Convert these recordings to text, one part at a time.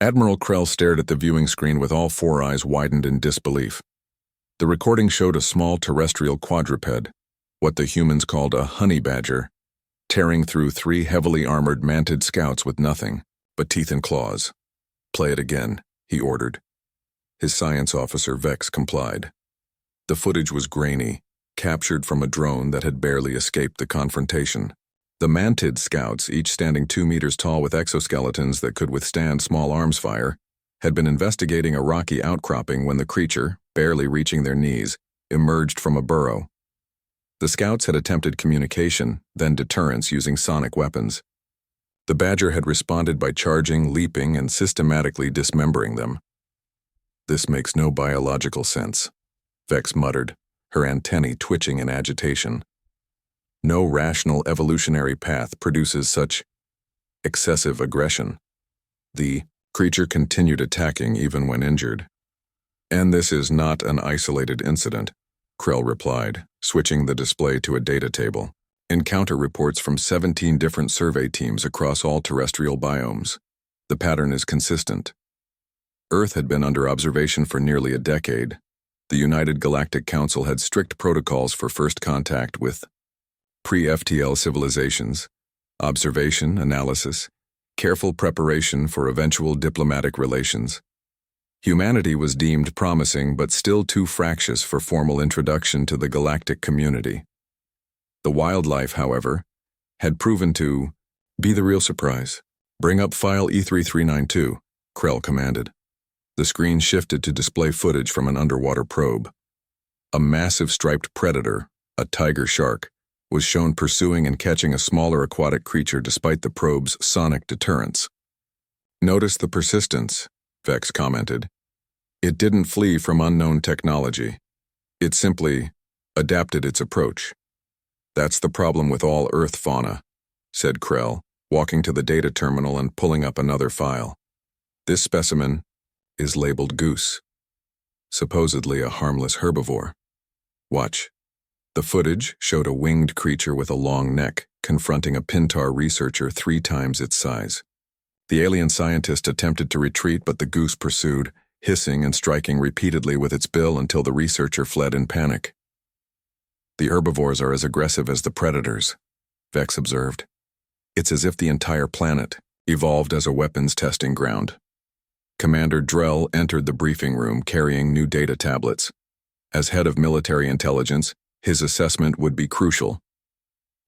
Admiral Krell stared at the viewing screen with all four eyes widened in disbelief. The recording showed a small terrestrial quadruped, what the humans called a honey badger, tearing through three heavily armored manted scouts with nothing but teeth and claws. "Play it again," he ordered. His science officer, Vex, complied. The footage was grainy, captured from a drone that had barely escaped the confrontation. The manted scouts, each standing 2 meters tall with exoskeletons that could withstand small arms fire, had been investigating a rocky outcropping when the creature, barely reaching their knees, emerged from a burrow. The scouts had attempted communication, then deterrence using sonic weapons. The badger had responded by charging, leaping, and systematically dismembering them. "This makes no biological sense," Vex muttered, her antennae twitching in agitation. "No rational evolutionary path produces such excessive aggression." The creature continued attacking even when injured. "And this is not an isolated incident," Krell replied, switching the display to a data table. "Encounter reports from 17 different survey teams across all terrestrial biomes. The pattern is consistent. Earth had been under observation for nearly a decade. The United Galactic Council had strict protocols for first contact with pre-FTL civilizations, observation, analysis, careful preparation for eventual diplomatic relations. Humanity was deemed promising but still too fractious for formal introduction to the galactic community. The wildlife, however, had proven to be the real surprise. "Bring up file E3392, Krell commanded. The screen shifted to display footage from an underwater probe. A massive striped predator, a tiger shark, was shown pursuing and catching a smaller aquatic creature despite the probe's sonic deterrence. "Notice the persistence," Vex commented. "It didn't flee from unknown technology. It simply adapted its approach." "That's the problem with all Earth fauna," said Krell, walking to the data terminal and pulling up another file. "This specimen is labeled Goose, supposedly a harmless herbivore. Watch." The footage showed a winged creature with a long neck confronting a Pintar researcher 3 times its size. The alien scientist attempted to retreat, but the goose pursued, hissing and striking repeatedly with its bill until the researcher fled in panic. "The herbivores are as aggressive as the predators," Vex observed. "It's as if the entire planet evolved as a weapons testing ground." Commander Drell entered the briefing room carrying new data tablets. As head of military intelligence, his assessment would be crucial.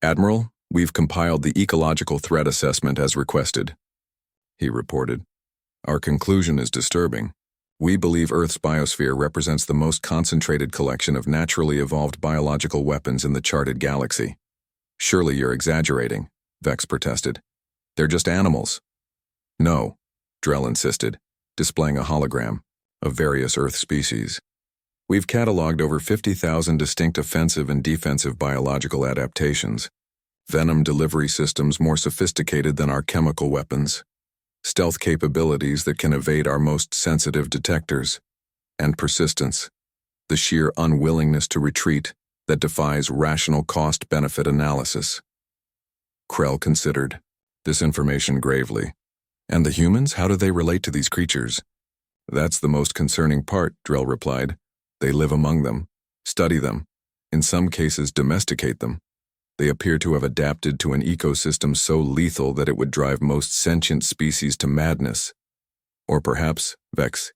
"Admiral, we've compiled the ecological threat assessment as requested," he reported. "Our conclusion is disturbing. We believe Earth's biosphere represents the most concentrated collection of naturally evolved biological weapons in the charted galaxy." "Surely you're exaggerating," Vex protested. "They're just animals." "No," Drell insisted, displaying a hologram of various Earth species. "We've cataloged over 50,000 distinct offensive and defensive biological adaptations, venom delivery systems more sophisticated than our chemical weapons, stealth capabilities that can evade our most sensitive detectors, and persistence, the sheer unwillingness to retreat that defies rational cost-benefit analysis." Krell considered this information gravely. "And the humans, how do they relate to these creatures?" "That's the most concerning part," Drell replied. "They live among them, study them, in some cases domesticate them. They appear to have adapted to an ecosystem so lethal that it would drive most sentient species to madness. Or perhaps," Vex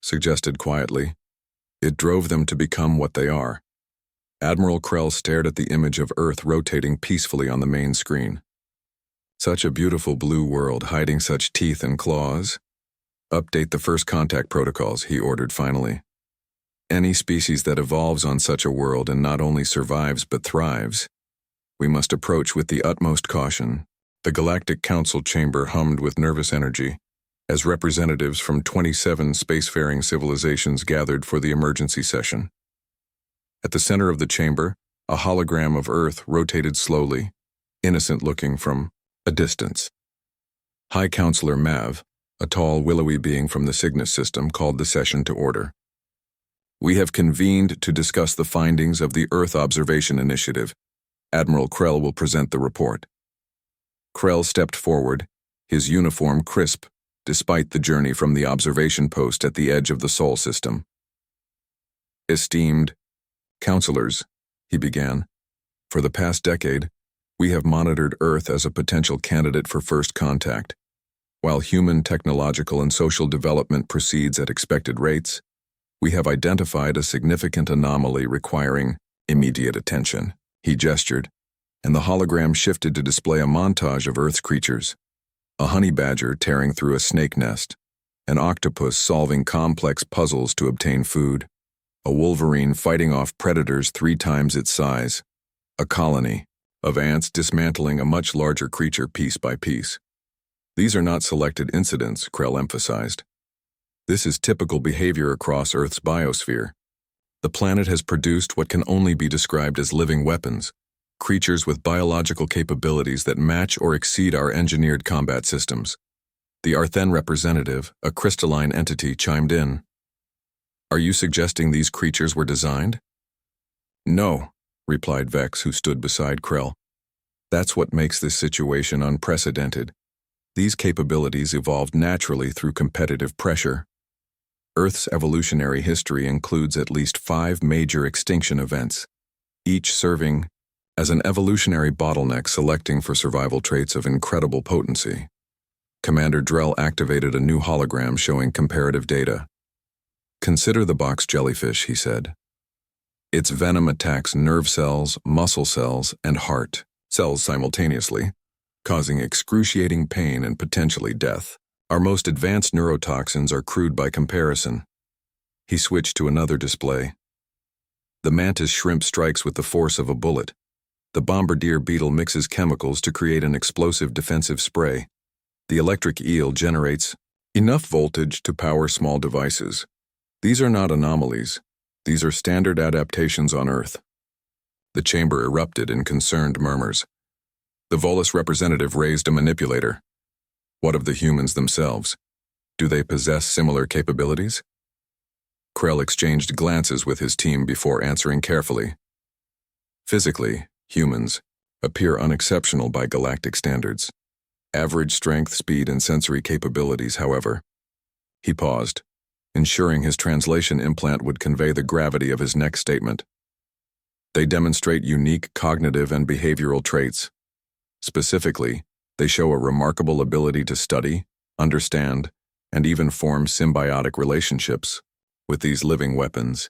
suggested quietly, "it drove them to become what they are." Admiral Krell stared at the image of Earth rotating peacefully on the main screen. "Such a beautiful blue world hiding such teeth and claws. Update the first contact protocols," he ordered finally. "Any species that evolves on such a world and not only survives but thrives, we must approach with the utmost caution." The Galactic Council chamber hummed with nervous energy as representatives from 27 spacefaring civilizations gathered for the emergency session. At the center of the chamber, a hologram of Earth rotated slowly, innocent-looking from a distance. High Counselor Mav, a tall, willowy being from the Cygnus system, called the session to order. "We have convened to discuss the findings of the Earth Observation Initiative. Admiral Krell will present the report." Krell stepped forward, his uniform crisp despite the journey from the observation post at the edge of the Sol system. "Esteemed counselors," he began, "for the past decade, we have monitored Earth as a potential candidate for first contact. While human technological and social development proceeds at expected rates, we have identified a significant anomaly requiring immediate attention." He gestured, and the hologram shifted to display a montage of Earth's creatures: a honey badger tearing through a snake nest, an octopus solving complex puzzles to obtain food, a wolverine fighting off predators 3 times its size, a colony of ants dismantling a much larger creature piece by piece. "These are not selected incidents," Krell emphasized. "This is typical behavior across Earth's biosphere. The planet has produced what can only be described as living weapons, creatures with biological capabilities that match or exceed our engineered combat systems." The Arthen representative, a crystalline entity, chimed in. "Are you suggesting these creatures were designed?" "No," replied Vex, who stood beside Krell. "That's what makes this situation unprecedented. These capabilities evolved naturally through competitive pressure. Earth's evolutionary history includes at least 5 major extinction events, each serving as an evolutionary bottleneck selecting for survival traits of incredible potency." Commander Drell activated a new hologram showing comparative data. "Consider the box jellyfish," he said. "Its venom attacks nerve cells, muscle cells, and heart cells simultaneously, causing excruciating pain and potentially death. Our most advanced neurotoxins are crude by comparison." He switched to another display. "The mantis shrimp strikes with the force of a bullet. The bombardier beetle mixes chemicals to create an explosive defensive spray. The electric eel generates enough voltage to power small devices. These are not anomalies. These are standard adaptations on Earth." The chamber erupted in concerned murmurs. The Volus representative raised a manipulator. "What of the humans themselves? Do they possess similar capabilities?" Krell exchanged glances with his team before answering carefully. "Physically, humans appear unexceptional by galactic standards. Average strength, speed, and sensory capabilities, however." He paused, ensuring his translation implant would convey the gravity of his next statement. "They demonstrate unique cognitive and behavioral traits. Specifically, they show a remarkable ability to study, understand, and even form symbiotic relationships with these living weapons."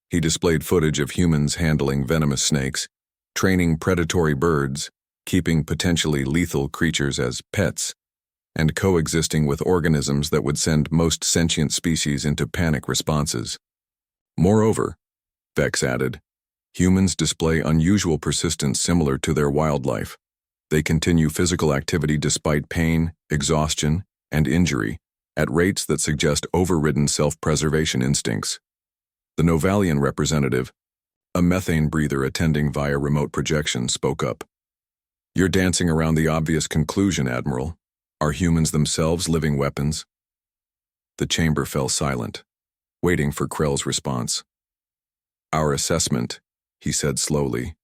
He displayed footage of humans handling venomous snakes, training predatory birds, keeping potentially lethal creatures as pets, and coexisting with organisms that would send most sentient species into panic responses. "Moreover," Vex added, "humans display unusual persistence similar to their wildlife. They continue physical activity despite pain, exhaustion, and injury, at rates that suggest overridden self-preservation instincts." The Novalian representative, a methane breather attending via remote projection, spoke up. "You're dancing around the obvious conclusion, Admiral. Are humans themselves living weapons?" The chamber fell silent, waiting for Krell's response. "Our assessment," he said slowly,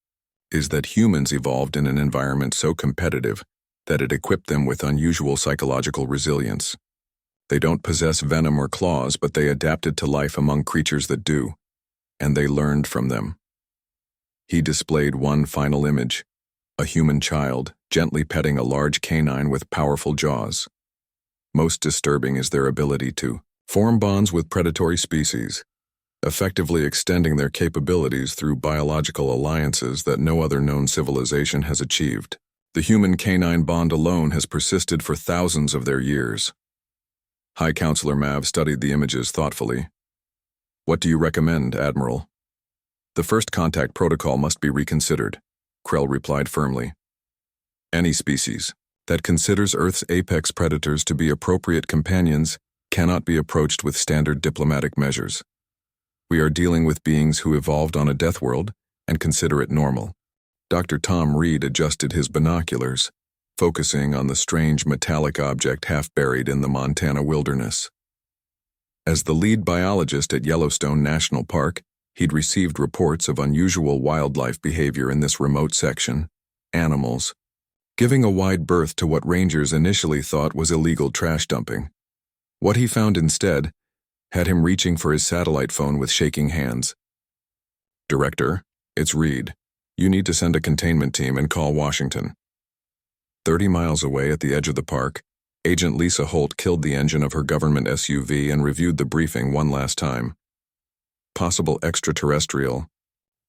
"is that humans evolved in an environment so competitive that it equipped them with unusual psychological resilience. They don't possess venom or claws, but they adapted to life among creatures that do, and they learned from them." He displayed one final image, a human child gently petting a large canine with powerful jaws. Most disturbing is their ability to form bonds with predatory species, effectively extending their capabilities through biological alliances that no other known civilization has achieved. The human-canine bond alone has persisted for thousands of their years. High Counselor Mav studied the images thoughtfully. "What do you recommend, Admiral?" "The first contact protocol must be reconsidered," Krell replied firmly. "Any species that considers Earth's apex predators to be appropriate companions cannot be approached with standard diplomatic measures. We are dealing with beings who evolved on a death world and consider it normal." Dr. Tom Reed adjusted his binoculars, focusing on the strange metallic object half buried in the Montana wilderness. As the lead biologist at Yellowstone National Park, he'd received reports of unusual wildlife behavior in this remote section, animals, giving a wide berth to what rangers initially thought was illegal trash dumping. What he found instead had him reaching for his satellite phone with shaking hands. "Director, it's Reed. You need to send a containment team and call Washington." 30 miles away at the edge of the park, Agent Lisa Holt killed the engine of her government SUV and reviewed the briefing one last time. Possible extraterrestrial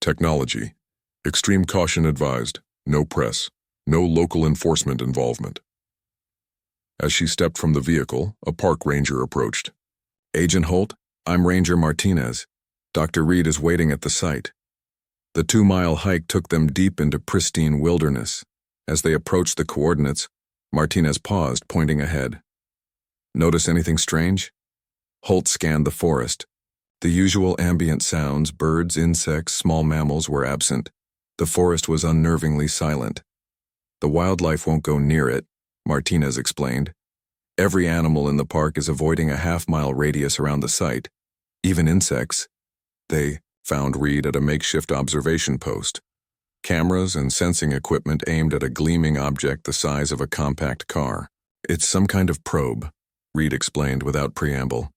technology. Extreme caution advised. No press. No local enforcement involvement. As she stepped from the vehicle, a park ranger approached. "Agent Holt, I'm Ranger Martinez. Dr. Reed is waiting at the site." The 2-mile hike took them deep into pristine wilderness. As they approached the coordinates, Martinez paused, pointing ahead. "Notice anything strange?" Holt scanned the forest. The usual ambient sounds, birds, insects, small mammals, were absent. The forest was unnervingly silent. "The wildlife won't go near it," Martinez explained. "Every animal in the park is avoiding a half-mile radius around the site. Even insects." They found Reed at a makeshift observation post. Cameras and sensing equipment aimed at a gleaming object the size of a compact car. "It's some kind of probe," Reed explained without preamble.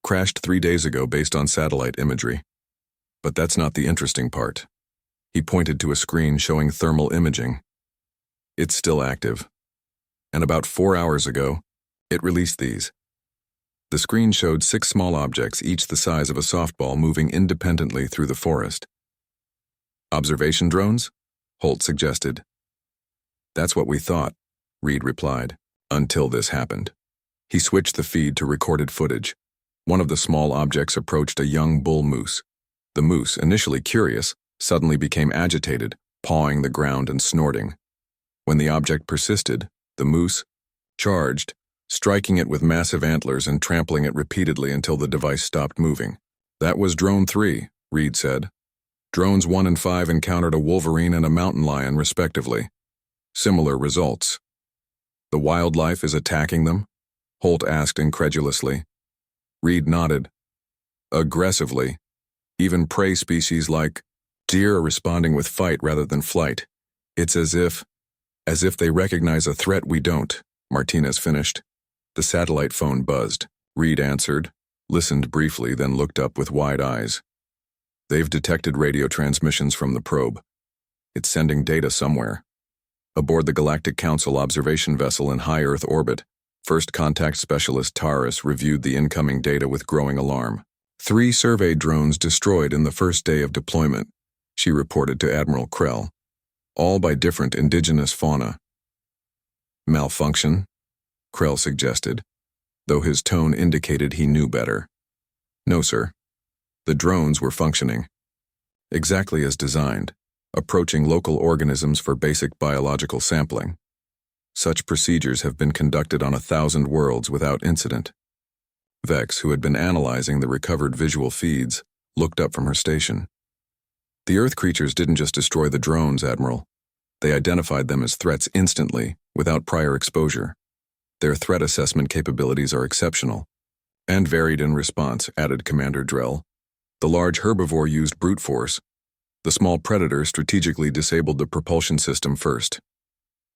"Crashed 3 days ago based on satellite imagery. But that's not the interesting part." He pointed to a screen showing thermal imaging. "It's still active. And about 4 hours ago, it released these." The screen showed 6 small objects, each the size of a softball, moving independently through the forest. "Observation drones?" Holt suggested. "That's what we thought," Reed replied, "until this happened." He switched the feed to recorded footage. One of the small objects approached a young bull moose. The moose, initially curious, suddenly became agitated, pawing the ground and snorting. When the object persisted, the moose charged, striking it with massive antlers and trampling it repeatedly until the device stopped moving. "That was Drone 3, Reed said. Drones 1 and 5 encountered a wolverine and a mountain lion, respectively. Similar results." "The wildlife is attacking them?" Holt asked incredulously. Reed nodded. "Aggressively. Even prey species like deer are responding with fight rather than flight. It's as if they recognize a threat we don't," Martinez finished. The satellite phone buzzed. Reed answered, listened briefly, then looked up with wide eyes. "They've detected radio transmissions from the probe. It's sending data somewhere." Aboard the Galactic Council observation vessel in high Earth orbit, First Contact Specialist Taurus reviewed the incoming data with growing alarm. 3 survey drones destroyed in the first day of deployment, she reported to Admiral Krell, all by different indigenous fauna. "Malfunction?" Krell suggested, though his tone indicated he knew better. "No, sir. The drones were functioning exactly as designed, approaching local organisms for basic biological sampling. Such procedures have been conducted on 1,000 worlds without incident." Vex, who had been analyzing the recovered visual feeds, looked up from her station. "The Earth creatures didn't just destroy the drones, Admiral. They identified them as threats instantly, without prior exposure. Their threat assessment capabilities are exceptional. And varied in response," added Commander Drell. "The large herbivore used brute force. The small predator strategically disabled the propulsion system first.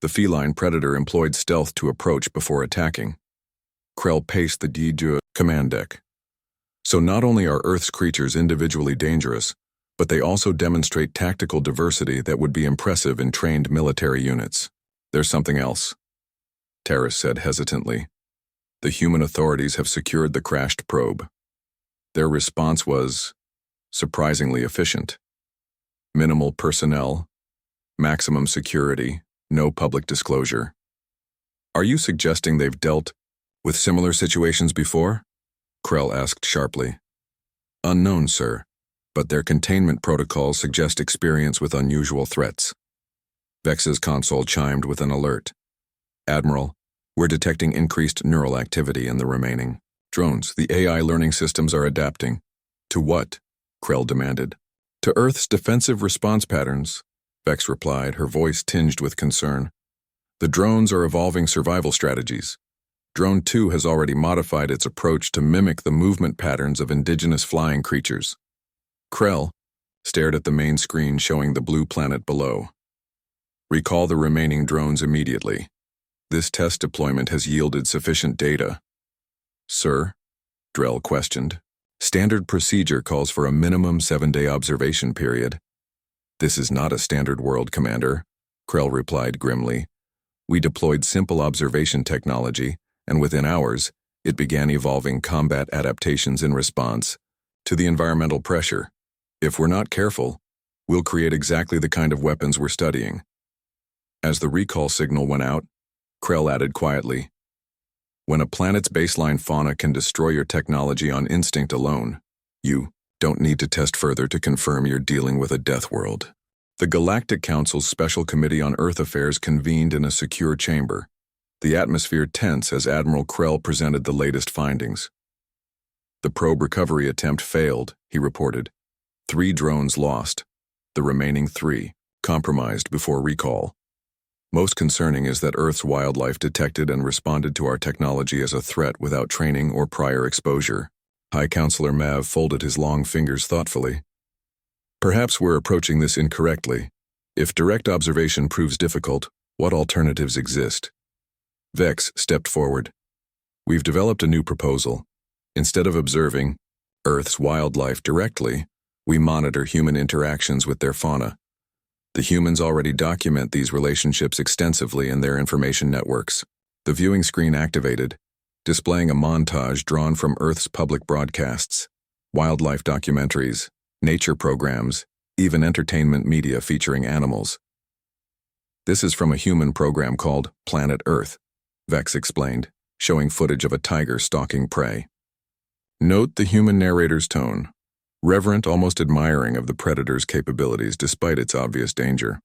The feline predator employed stealth to approach before attacking." Krell paced the D2 command deck. "So not only are Earth's creatures individually dangerous, but they also demonstrate tactical diversity that would be impressive in trained military units." "There's something else," Taurus said hesitantly. "The human authorities have secured the crashed probe. Their response was surprisingly efficient. Minimal personnel, maximum security, no public disclosure." "Are you suggesting they've dealt with similar situations before?" Krell asked sharply. "Unknown, sir, but their containment protocols suggest experience with unusual threats." Vex's console chimed with an alert. "Admiral, we're detecting increased neural activity in the remaining drones. The AI learning systems are adapting." "To what?" Krell demanded. "To Earth's defensive response patterns," Vex replied, her voice tinged with concern. "The drones are evolving survival strategies. Drone 2 has already modified its approach to mimic the movement patterns of indigenous flying creatures." Krell stared at the main screen showing the blue planet below. "Recall the remaining drones immediately. This test deployment has yielded sufficient data." Sir? Drell questioned. Standard procedure calls for a minimum 7-day observation period. This is not a standard world, Commander, Krell replied grimly. We deployed simple observation technology, and within hours, it began evolving combat adaptations in response to the environmental pressure. If we're not careful, we'll create exactly the kind of weapons we're studying. As the recall signal went out, Krell added quietly, when a planet's baseline fauna can destroy your technology on instinct alone, you don't need to test further to confirm you're dealing with a death world. The Galactic Council's Special Committee on Earth Affairs convened in a secure chamber, the atmosphere tense as Admiral Krell presented the latest findings. The probe recovery attempt failed, he reported. 3 drones lost, the remaining 3 compromised before recall. Most concerning is that Earth's wildlife detected and responded to our technology as a threat without training or prior exposure. High Counselor Mav folded his long fingers thoughtfully. Perhaps we're approaching this incorrectly. If direct observation proves difficult, what alternatives exist? Vex stepped forward. We've developed a new proposal. Instead of observing Earth's wildlife directly, we monitor human interactions with their fauna. The humans already document these relationships extensively in their information networks. The viewing screen activated, displaying a montage drawn from Earth's public broadcasts, wildlife documentaries, nature programs, even entertainment media featuring animals. This is from a human program called Planet Earth, Vex explained, showing footage of a tiger stalking prey. Note the human narrator's tone. Reverent, almost admiring of the predator's capabilities despite its obvious danger.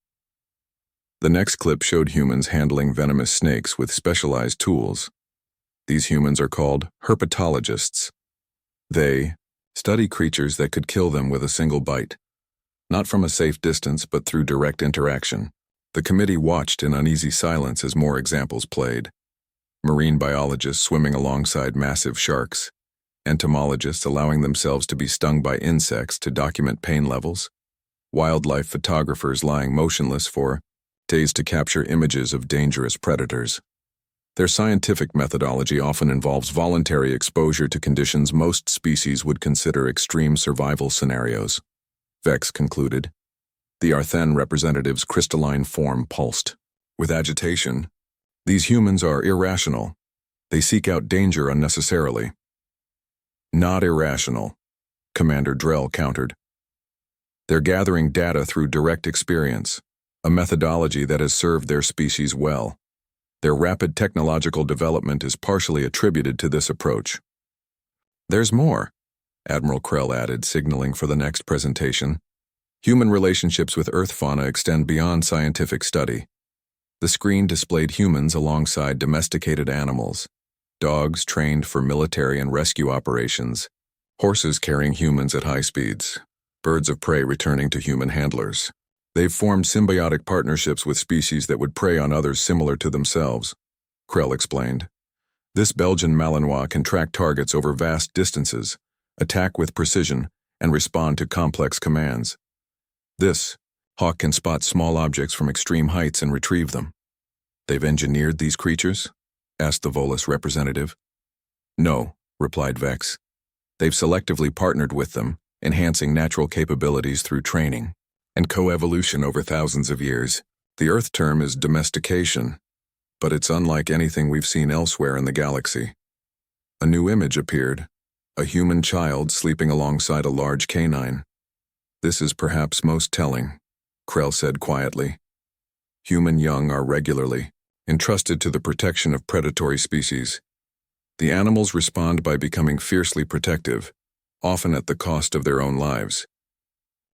The next clip showed humans handling venomous snakes with specialized tools. These humans are called herpetologists. They study creatures that could kill them with a single bite, not from a safe distance but through direct interaction. The committee watched in uneasy silence as more examples played. Marine biologists swimming alongside massive sharks, entomologists allowing themselves to be stung by insects to document pain levels, wildlife photographers lying motionless for days to capture images of dangerous predators. Their scientific methodology often involves voluntary exposure to conditions most species would consider extreme survival scenarios. Vex concluded. The Arthen representative's crystalline form pulsed. With agitation, these humans are irrational. They seek out danger unnecessarily. Not irrational, Commander Drell countered. They're gathering data through direct experience, a methodology that has served their species well. Their rapid technological development is partially attributed to this approach. There's more, Admiral Krell added, signaling for the next presentation. Human relationships with Earth fauna extend beyond scientific study. The screen displayed humans alongside domesticated animals. Dogs trained for military and rescue operations, horses carrying humans at high speeds, birds of prey returning to human handlers. They've formed symbiotic partnerships with species that would prey on others similar to themselves, Krell explained. This Belgian Malinois can track targets over vast distances, attack with precision, and respond to complex commands. This hawk can spot small objects from extreme heights and retrieve them. They've engineered these creatures? Asked the Volus representative. No, replied Vex. They've selectively partnered with them, enhancing natural capabilities through training and coevolution over thousands of years. The Earth term is domestication, but it's unlike anything we've seen elsewhere in the galaxy. A new image appeared, a human child sleeping alongside a large canine. This is perhaps most telling, Krell said quietly. Human young are regularly entrusted to the protection of predatory species. The animals respond by becoming fiercely protective, often at the cost of their own lives.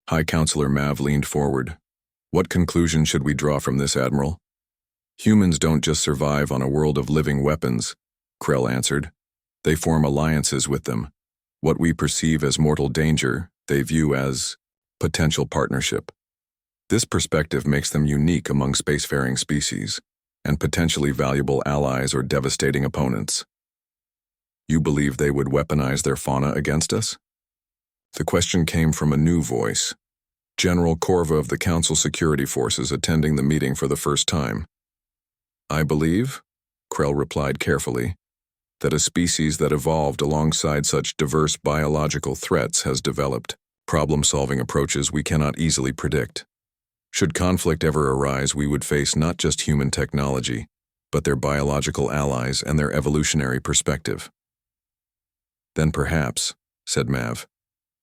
High Counselor Mav leaned forward. What conclusion should we draw from this, Admiral? Humans don't just survive on a world of living weapons, Krell answered. They form alliances with them. What we perceive as mortal danger, they view as potential partnership. This perspective makes them unique among spacefaring species, and potentially valuable allies or devastating opponents. You believe they would weaponize their fauna against us? The question came from a new voice, General Corva of the Council Security Forces attending the meeting for the first time. I believe, Krell replied carefully, that a species that evolved alongside such diverse biological threats has developed problem-solving approaches we cannot easily predict. Should conflict ever arise, we would face not just human technology, but their biological allies and their evolutionary perspective. Then perhaps, said Mav,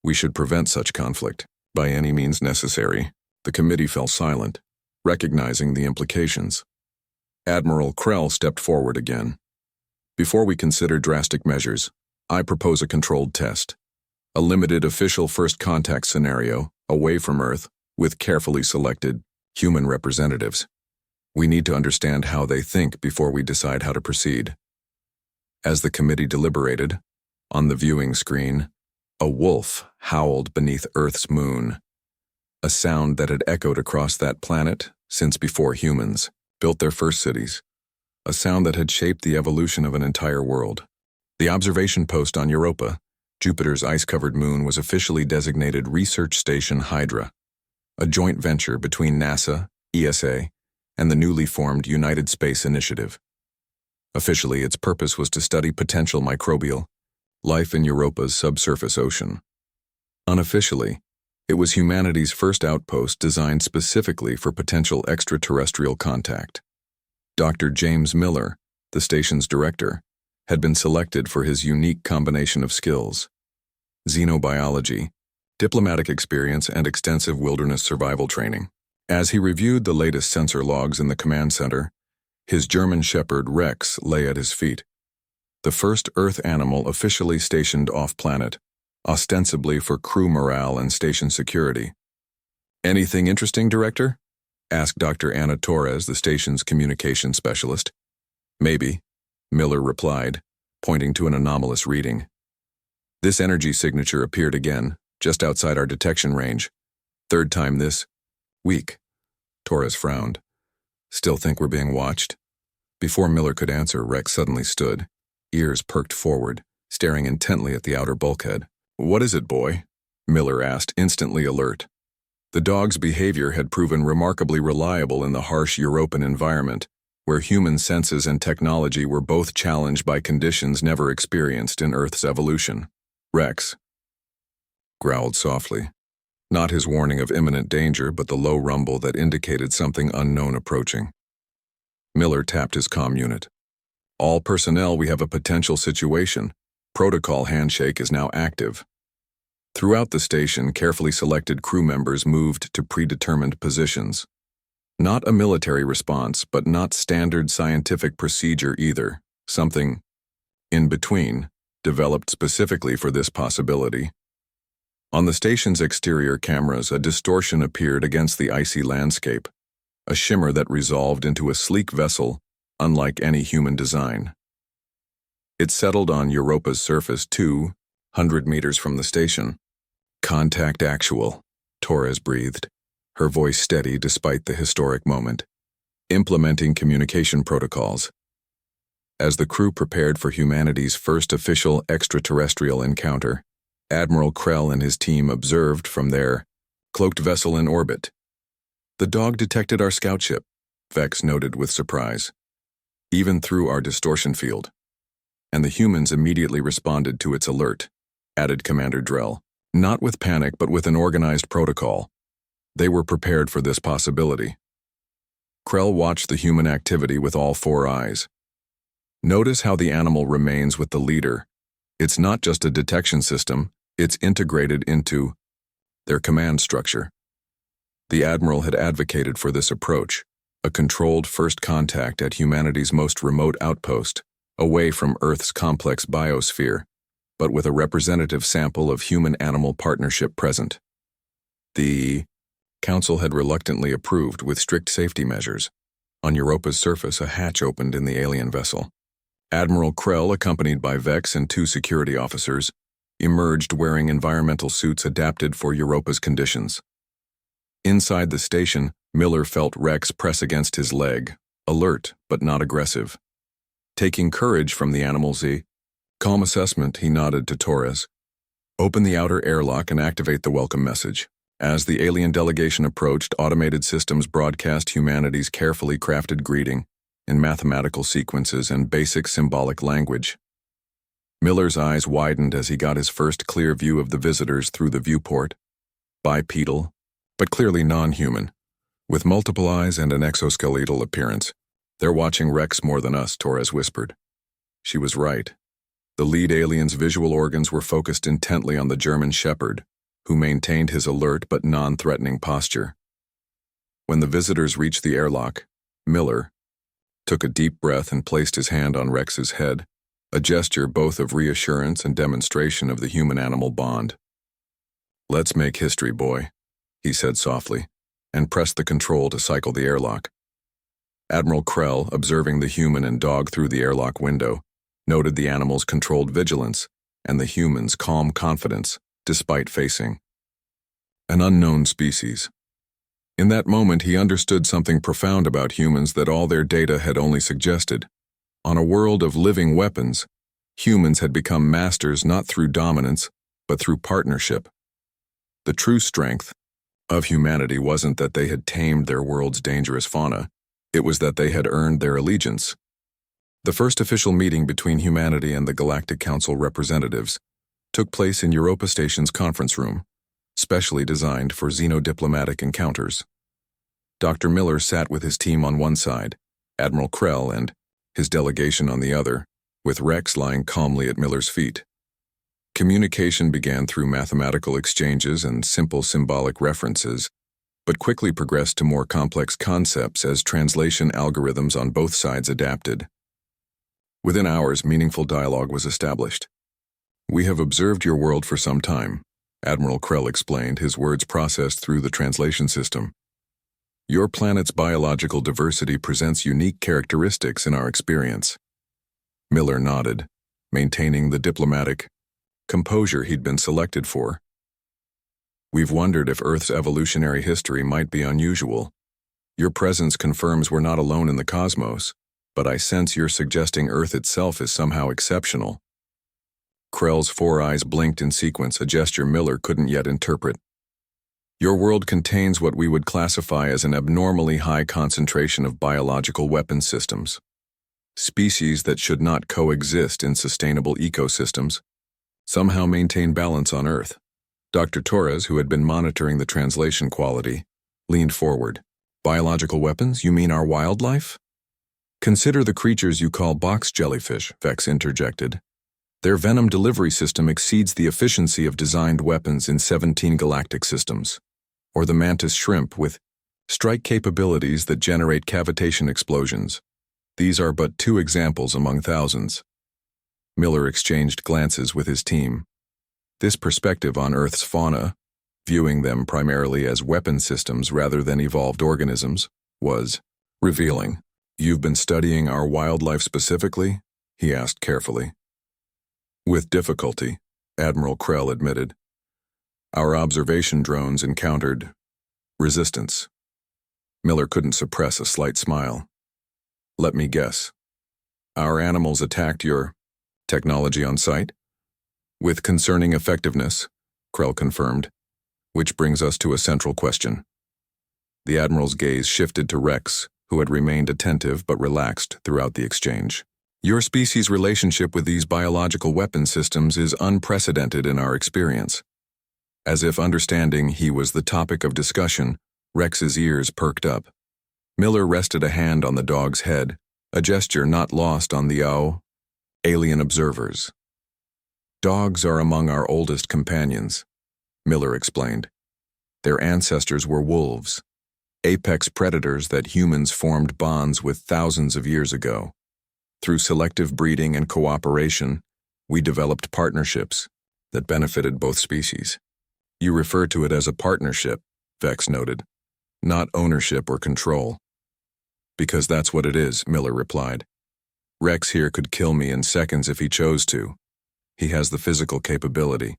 we should prevent such conflict by any means necessary. The committee fell silent, recognizing the implications. Admiral Krell stepped forward again. Before we consider drastic measures, I propose a controlled test. A limited official first contact scenario, away from Earth, with carefully selected human representatives. We need to understand how they think before we decide how to proceed. As the committee deliberated, on the viewing screen, a wolf howled beneath Earth's moon, a sound that had echoed across that planet since before humans built their first cities, a sound that had shaped the evolution of an entire world. The observation post on Europa, Jupiter's ice-covered moon, was officially designated Research Station Hydra, a joint venture between NASA, ESA, and the newly formed United Space Initiative. Officially, its purpose was to study potential microbial life in Europa's subsurface ocean. Unofficially, it was humanity's first outpost designed specifically for potential extraterrestrial contact. Dr. James Miller, the station's director, had been selected for his unique combination of skills: xenobiology, diplomatic experience, and extensive wilderness survival training. As he reviewed the latest sensor logs in the command center, his German shepherd Rex lay at his feet, the first Earth animal officially stationed off-planet, ostensibly for crew morale and station security. "Anything interesting, Director?" asked Dr. Anna Torres, the station's communication specialist. "Maybe," Miller replied, pointing to an anomalous reading. "This energy signature appeared again, just outside our detection range. Third time this week." Torres frowned. "Still think we're being watched?" Before Miller could answer, Rex suddenly stood, ears perked forward, staring intently at the outer bulkhead. "What is it, boy?" Miller asked, instantly alert. The dog's behavior had proven remarkably reliable in the harsh European environment, where human senses and technology were both challenged by conditions never experienced in Earth's evolution. Rex growled softly, not his warning of imminent danger, but the low rumble that indicated something unknown approaching. Miller tapped his comm unit. "All personnel, we have a potential situation. Protocol handshake is now active." Throughout the station, carefully selected crew members moved to predetermined positions. Not a military response, but not standard scientific procedure either. Something in between, developed specifically for this possibility. On the station's exterior cameras, a distortion appeared against the icy landscape, a shimmer that resolved into a sleek vessel unlike any human design. It settled on Europa's surface 200 meters from the station. "Contact actual," Torres breathed, her voice steady despite the historic moment. "Implementing communication protocols." As the crew prepared for humanity's first official extraterrestrial encounter, Admiral Krell and his team observed from their cloaked vessel in orbit. "The dog detected our scout ship," Vex noted with surprise, "even through our distortion field. And the humans immediately responded to its alert," added Commander Drell, "not with panic but with an organized protocol. They were prepared for this possibility." Krell watched the human activity with all four eyes. "Notice how the animal remains with the leader. It's not just a detection system, it's integrated into their command structure." The Admiral had advocated for this approach, a controlled first contact at humanity's most remote outpost, away from Earth's complex biosphere, but with a representative sample of human-animal partnership present. The Council had reluctantly approved with strict safety measures. On Europa's surface, a hatch opened in the alien vessel. Admiral Krell, accompanied by Vex and two security officers, emerged wearing environmental suits adapted for Europa's conditions. Inside the station, Miller felt Rex press against his leg, alert but not aggressive. Taking courage from the animal's calm assessment, he nodded to Torres. "Open the outer airlock and activate the welcome message." As the alien delegation approached, automated systems broadcast humanity's carefully crafted greeting in mathematical sequences and basic symbolic language. Miller's eyes widened as he got his first clear view of the visitors through the viewport. Bipedal, but clearly non-human, with multiple eyes and an exoskeletal appearance. "They're watching Rex more than us," Torres whispered. She was right. The lead alien's visual organs were focused intently on the German shepherd, who maintained his alert but non-threatening posture. When the visitors reached the airlock, Miller took a deep breath and placed his hand on Rex's head, a gesture both of reassurance and demonstration of the human-animal bond. "Let's make history, boy," he said softly, and pressed the control to cycle the airlock. Admiral Krell, observing the human and dog through the airlock window, noted the animal's controlled vigilance and the human's calm confidence, despite facing an unknown species. In that moment, he understood something profound about humans that all their data had only suggested. On a world of living weapons, humans had become masters not through dominance, but through partnership. The true strength of humanity wasn't that they had tamed their world's dangerous fauna, it was that they had earned their allegiance. The first official meeting between humanity and the Galactic Council representatives took place in Europa Station's conference room, specially designed for xenodiplomatic encounters. Dr. Miller sat with his team on one side, Admiral Krell and his delegation on the other, with Rex lying calmly at Miller's feet. Communication began through mathematical exchanges and simple symbolic references, but quickly progressed to more complex concepts as translation algorithms on both sides adapted. Within hours, meaningful dialogue was established. "We have observed your world for some time," Admiral Krell explained, his words processed through the translation system. "Your planet's biological diversity presents unique characteristics in our experience." Miller nodded, maintaining the diplomatic composure he'd been selected for. "We've wondered if Earth's evolutionary history might be unusual. Your presence confirms we're not alone in the cosmos, but I sense you're suggesting Earth itself is somehow exceptional." Krell's 4 eyes blinked in sequence, a gesture Miller couldn't yet interpret. "Your world contains what we would classify as an abnormally high concentration of biological weapon systems. Species that should not coexist in sustainable ecosystems somehow maintain balance on Earth." Dr. Torres, who had been monitoring the translation quality, leaned forward. "Biological weapons? You mean our wildlife?" "Consider the creatures you call box jellyfish," Vex interjected. "Their venom delivery system exceeds the efficiency of designed weapons in 17 galactic systems. Or the mantis shrimp with strike capabilities that generate cavitation explosions. These are but 2 examples among thousands." Miller exchanged glances with his team. This perspective on Earth's fauna, viewing them primarily as weapon systems rather than evolved organisms, was revealing. "You've been studying our wildlife specifically?" he asked carefully. "With difficulty," Admiral Krell admitted. "Our observation drones encountered resistance." Miller couldn't suppress a slight smile. "Let me guess. Our animals attacked your technology on site?" "With concerning effectiveness," Krell confirmed, "which brings us to a central question." The Admiral's gaze shifted to Rex, who had remained attentive but relaxed throughout the exchange. "Your species' relationship with these biological weapon systems is unprecedented in our experience." As if understanding he was the topic of discussion, Rex's ears perked up. Miller rested a hand on the dog's head, a gesture not lost on the alien observers. "Dogs are among our oldest companions," Miller explained. "Their ancestors were wolves, apex predators that humans formed bonds with thousands of years ago. Through selective breeding and cooperation, we developed partnerships that benefited both species." "You refer to it as a partnership," Vex noted, "not ownership or control." "Because that's what it is," Miller replied. "Rex here could kill me in seconds if he chose to. He has the physical capability.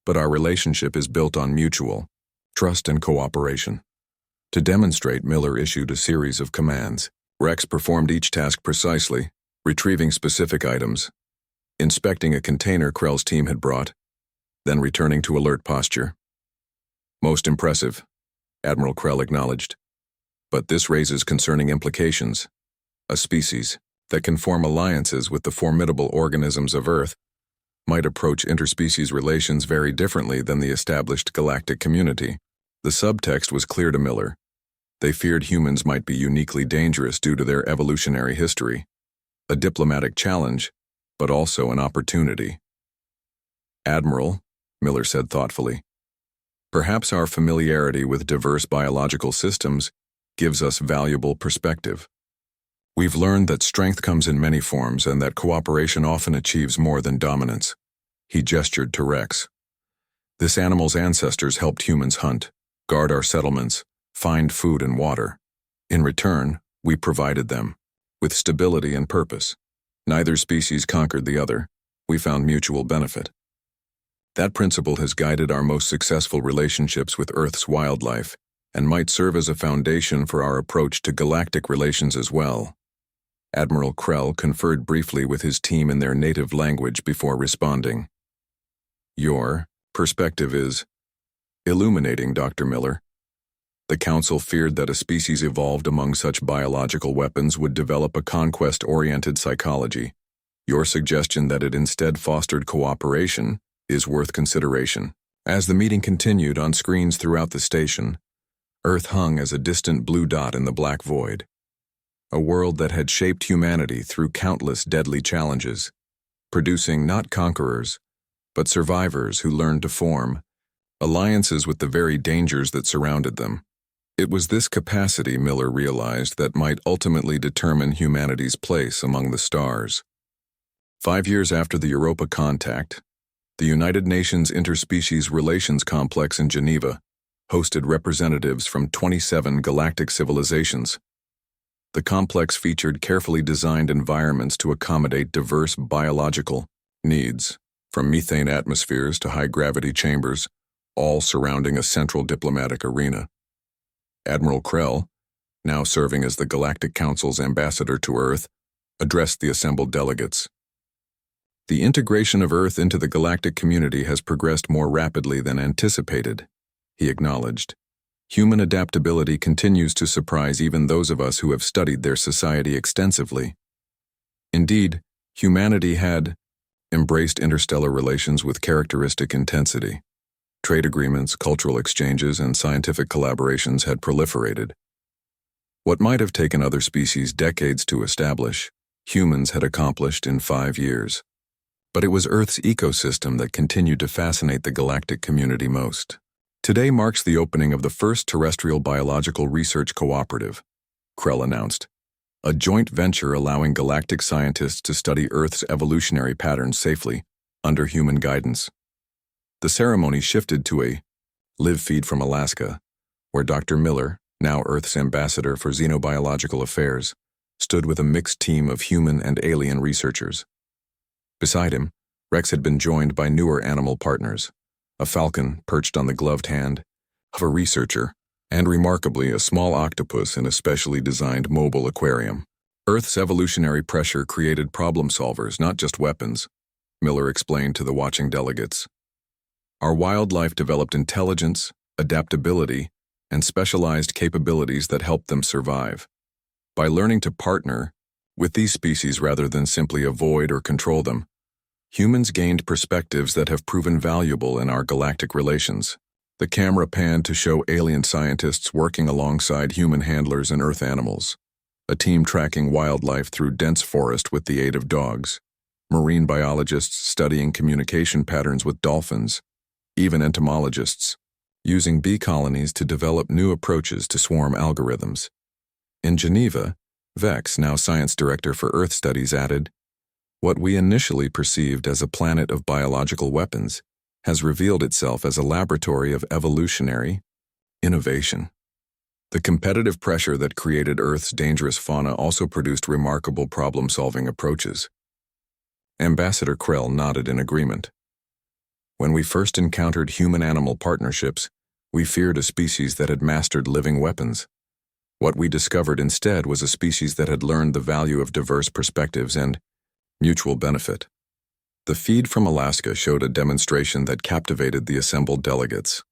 But our relationship is built on mutual trust and cooperation." To demonstrate, Miller issued a series of commands. Rex performed each task precisely, retrieving specific items, inspecting a container Krell's team had brought, then returning to alert posture. "Most impressive," Admiral Krell acknowledged. "But this raises concerning implications. A species that can form alliances with the formidable organisms of Earth might approach interspecies relations very differently than the established galactic community. The subtext was clear to Miller. They feared humans might be uniquely dangerous due to their evolutionary history. A diplomatic challenge, but also an opportunity. "Admiral," Miller said thoughtfully, "perhaps our familiarity with diverse biological systems gives us valuable perspective. We've learned that strength comes in many forms and that cooperation often achieves more than dominance." He gestured to Rex. "This animal's ancestors helped humans hunt, guard our settlements, find food and water. In return, we provided them with stability and purpose. Neither species conquered the other. We found mutual benefit. That principle has guided our most successful relationships with Earth's wildlife and might serve as a foundation for our approach to galactic relations as well." Admiral Krell conferred briefly with his team in their native language before responding. "Your perspective is illuminating, Dr. Miller. The Council feared that a species evolved among such biological weapons would develop a conquest-oriented psychology. Your suggestion that it instead fostered cooperation is worth consideration." As the meeting continued on screens throughout the station, Earth hung as a distant blue dot in the black void. A world that had shaped humanity through countless deadly challenges, producing not conquerors, but survivors who learned to form alliances with the very dangers that surrounded them. It was this capacity, Miller realized, that might ultimately determine humanity's place among the stars. 5 years after the Europa contact, the United Nations Interspecies Relations Complex in Geneva hosted representatives from 27 galactic civilizations. The complex featured carefully designed environments to accommodate diverse biological needs, from methane atmospheres to high-gravity chambers, all surrounding a central diplomatic arena. Admiral Krell, now serving as the Galactic Council's ambassador to Earth, addressed the assembled delegates. "The integration of Earth into the galactic community has progressed more rapidly than anticipated," he acknowledged. "Human adaptability continues to surprise even those of us who have studied their society extensively. Indeed, humanity had embraced interstellar relations with characteristic intensity. Trade agreements, cultural exchanges, and scientific collaborations had proliferated. What might have taken other species decades to establish, humans had accomplished in 5 years. But it was Earth's ecosystem that continued to fascinate the galactic community most. Today marks the opening of the first terrestrial biological research cooperative," Krell announced, "a joint venture allowing galactic scientists to study Earth's evolutionary patterns safely, under human guidance." The ceremony shifted to a live feed from Alaska, where Dr. Miller, now Earth's ambassador for xenobiological affairs, stood with a mixed team of human and alien researchers. Beside him, Rex had been joined by newer animal partners, a falcon perched on the gloved hand of a researcher, and remarkably a small octopus in a specially designed mobile aquarium. Earth's evolutionary pressure created problem solvers, not just weapons, Miller explained to the watching delegates. Our wildlife developed intelligence, adaptability, and specialized capabilities that helped them survive. By learning to partner with these species rather than simply avoid or control them, humans gained perspectives that have proven valuable in our galactic relations. The camera panned to show alien scientists working alongside human handlers and Earth animals, a team tracking wildlife through dense forest with the aid of dogs, marine biologists studying communication patterns with dolphins, even entomologists using bee colonies to develop new approaches to swarm algorithms. In Geneva, Vex, now science director for Earth Studies, added, "What we initially perceived as a planet of biological weapons has revealed itself as a laboratory of evolutionary innovation." The competitive pressure that created Earth's dangerous fauna also produced remarkable problem-solving approaches. Ambassador Krell nodded in agreement. "When we first encountered human-animal partnerships, we feared a species that had mastered living weapons. What we discovered instead was a species that had learned the value of diverse perspectives and mutual benefit." The feed from Alaska showed a demonstration that captivated the assembled delegates.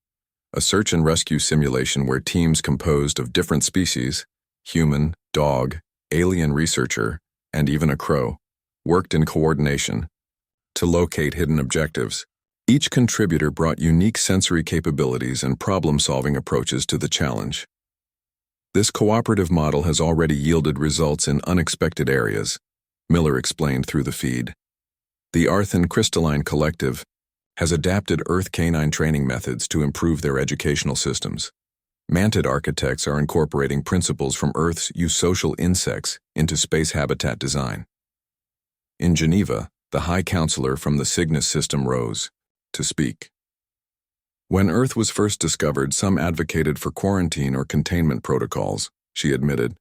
A search and rescue simulation where teams composed of different species, human, dog, alien researcher, and even a crow, worked in coordination, to locate hidden objectives. Each contributor brought unique sensory capabilities and problem-solving approaches to the challenge. This cooperative model has already yielded results in unexpected areas, Miller explained through the feed. The Arthen Crystalline Collective has adapted Earth canine training methods to improve their educational systems. Mantid architects are incorporating principles from Earth's eusocial insects into space habitat design. In Geneva, the High Counselor from the Cygnus system rose to speak. When Earth was first discovered, some advocated for quarantine or containment protocols, she admitted.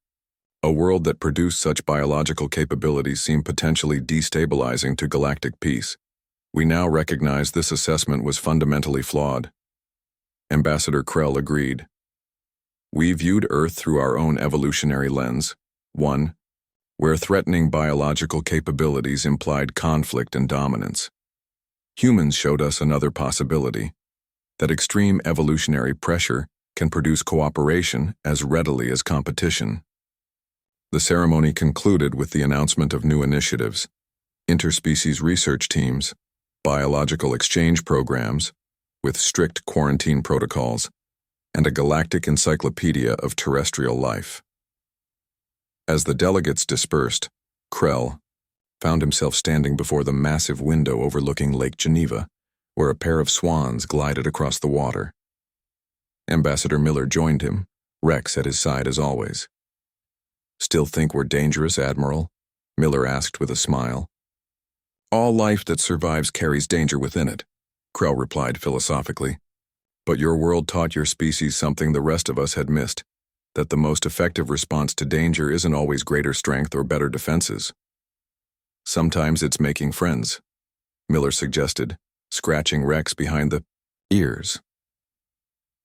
A world that produced such biological capabilities seemed potentially destabilizing to galactic peace. We now recognize this assessment was fundamentally flawed. Ambassador Krell agreed. We viewed Earth through our own evolutionary lens, one, where threatening biological capabilities implied conflict and dominance. Humans showed us another possibility, that extreme evolutionary pressure can produce cooperation as readily as competition. The ceremony concluded with the announcement of new initiatives, interspecies research teams, biological exchange programs, with strict quarantine protocols, and a galactic encyclopedia of terrestrial life. As the delegates dispersed, Krell found himself standing before the massive window overlooking Lake Geneva, where a pair of swans glided across the water. Ambassador Miller joined him, Rex at his side as always. Still think we're dangerous, Admiral? Miller asked with a smile. All life that survives carries danger within it, Krell replied philosophically. But your world taught your species something the rest of us had missed, that the most effective response to danger isn't always greater strength or better defenses. Sometimes it's making friends, Miller suggested, scratching Rex behind the ears.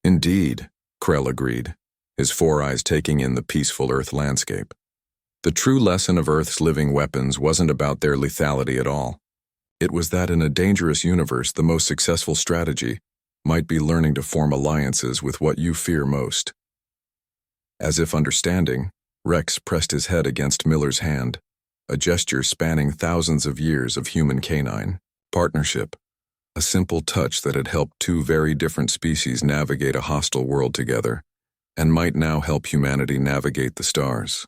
Indeed, Krell agreed, his four eyes taking in the peaceful Earth landscape. The true lesson of Earth's living weapons wasn't about their lethality at all. It was that in a dangerous universe, the most successful strategy might be learning to form alliances with what you fear most. As if understanding, Rex pressed his head against Miller's hand, a gesture spanning thousands of years of human-canine partnership, a simple touch that had helped two very different species navigate a hostile world together, and might now help humanity navigate the stars.